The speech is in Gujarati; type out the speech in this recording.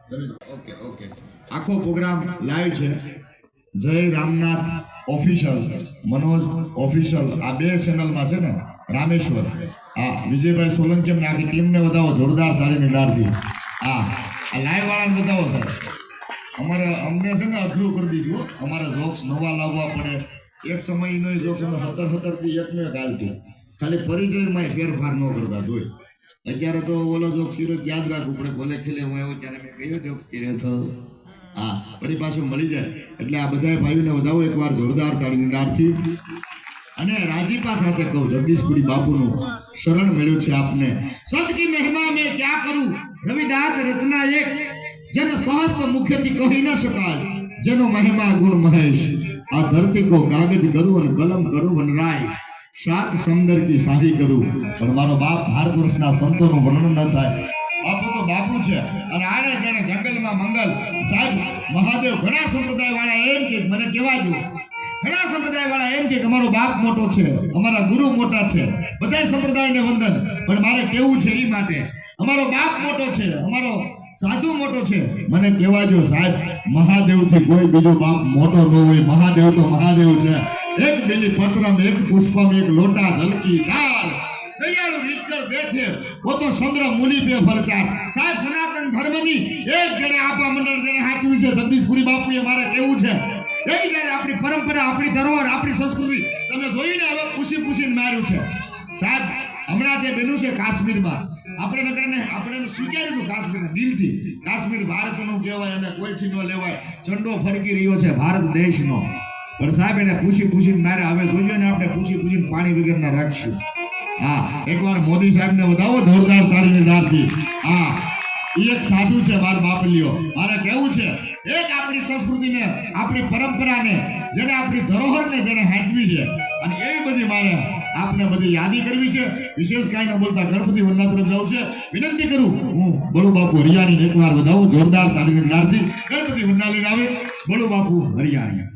ઓકે ઓકે આખો પ્રોગ્રામ લાઈવ છે જય રામનાથ ઓફિશિયલ મનોજ ઓફિશિયલ આ બે ચેનલમાં છે ને રામેશ્વર આ વિજયભાઈ સોલંકી એમને આખી ટીમને બતાવો જોરદાર તાળીની દારથી આ લાઈવ વાળાને બતાવો સર અમારે અમને છે ને અઘરું કરી દીધું અમારે જોક્સ નવા લાવવા પડે એક સમયનો જોક્સ અમે 17 થી એકનો એક હાલતી ખાલી પરિચયમાં ફેરફાર ન કરતા જોઈ અત્યારે તો ઓલો જોક્સ કર્યો યાદ રાખવું પડે ભલે ખેલે હું આવ્યો ત્યારે મેં કયો જોક્સ કર્યો હતો હા ફરી પાછું મળી જાય એટલે આ બધા ભાઈઓને વધાવો એકવાર જોરદાર તાળીની દારથી અને રાજીપા સાથે કહું જગદીશપુરી બાપુનું શરણ મળ્યું છે આપને સંત કી મહિમા મેં ક્યાં કરું રવિદાસ રચના એક જેને સહસ્ત મુખ્યથી કહી ન શકાય જેનો મહિમા ગુણ મહેશ આ ધરતી કો કાગજ કરું અને કલમ કરું વનરાય સાત સમંદર की शाही करूं પણ મારો બાપ ભારત વર્ષના સંતોનું વર્ણન ન થાય બાપુ તો બાપુ છે અને આને જેને જંગલમાં મંગલ સાહેબ મહાદેવ ઘણા સંપ્રદાય વાળા એમ કે મને કહેવા જો ઘણા સંપ્રદાય વાળા એમ કે અમારો બાપ મોટો છે અમારા ગુરુ મોટા છે બધા સંપ્રદાયને વંદન પણ મારે કેવું છે એ માટે અમારો બાપ મોટો છે અમારો સાધુ મોટો છે મને કહેવા જો સાહેબ મહાદેવ થી કોઈ બીજો બાપ મોટો ન હોય મહાદેવ તો મહાદેવ છે एक बिली पत्रम एक पुष्पम एक लोटा झलकी दाल दयालु રીતકર બેઠે वो तो चंद्र मूली पे फलचार साहेब सनातन धर्मनी एक जणे आपा मंडળ જણે હાચવી છે જગદીશપુરી બાપુએ મારે કેવું છે એવી જ્યારે આપણી પરંપરા આપણી ધરોહર આપણી સંસ્કૃતિ તમે જોઈને હવે પૂછીને માર્યું છે સાહેબ હમણાં જે બન્યું છે કાશ્મીરમાં આપણે નગરને આપણે સ્વીકાર્યું હતું કાશ્મીરના દિલથી કાશ્મીર ભારતનું કહેવાય અને કોઈથી ન લેવાય ઝંડો ફરકી રહ્યો છે ભારત દેશનો પણ સાહેબ એને પૂછીને મારે હવે જોઈએ ને આપણે પૂછીને પાણી વગરના રાખશું હા એકવાર મોદી સાહેબને વધાવો જોરદાર તાળીની દારથી હા એક સાધુ છે મારા બાપલીઓ મારે કેવું છે એક આપણી સંસ્કૃતિને આપણી પરંપરાને જેને આપણી ધરોહરને જેને હાચવી છે અને એવી બધી મારે આપને બધી યાદી કરવી છે વિશેષ કાંઈ ન બોલતા ગણપતિ વંદના તરફ જવું છે વિનંતી કરું હું બળુ બાપુ હરિયાણી એકવાર વધાવું જોરદાર તાળીની દારથી ગણપતિ વંદના લઈને આવે બળુ બાપુ હરિયાણી